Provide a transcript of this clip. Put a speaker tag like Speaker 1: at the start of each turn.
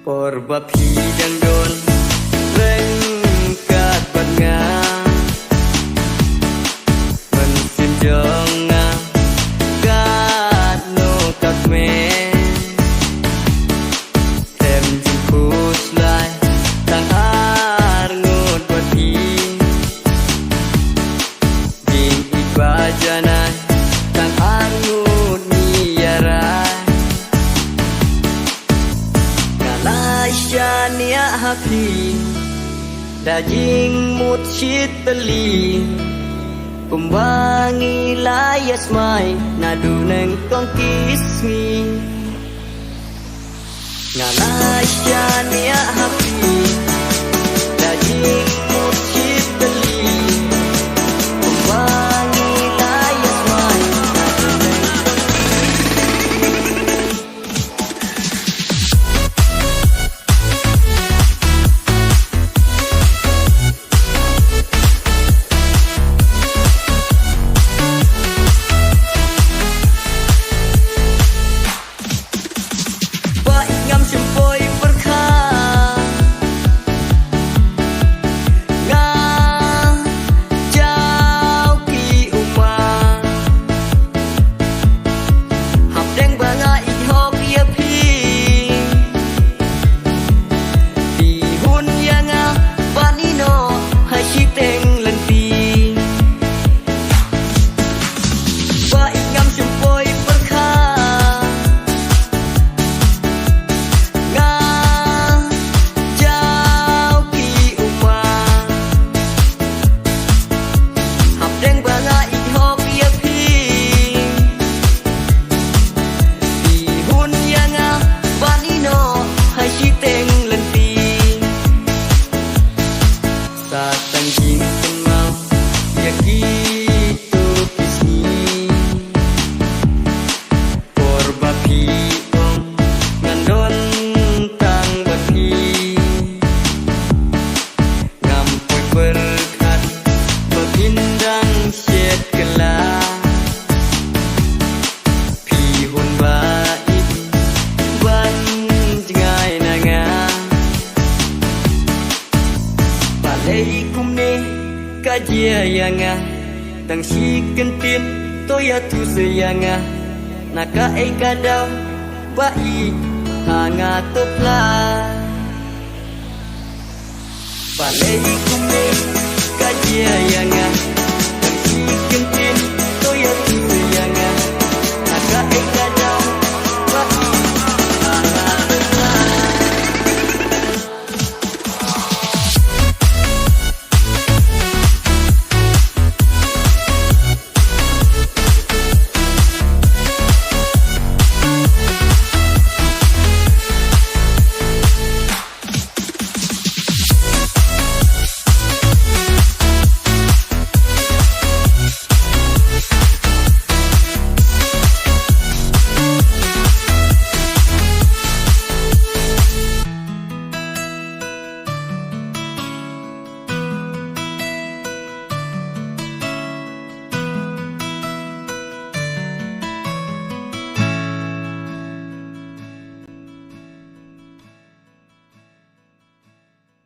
Speaker 1: Porbapi dan don lengkat bangang mensinjong kat no kat me tem jemput lai tang ar ngut bati ding ibajana tang ar ngut niara Shania happy daging mut shitali kumbangi layas mai nadu neng kongkismi ngalai shania happy daging mut shitali kumbangi layas mai nadu neng kajia yanga tang si kentin toya tu sayanga naka kadau bai hanga topla palei kume kajia yanga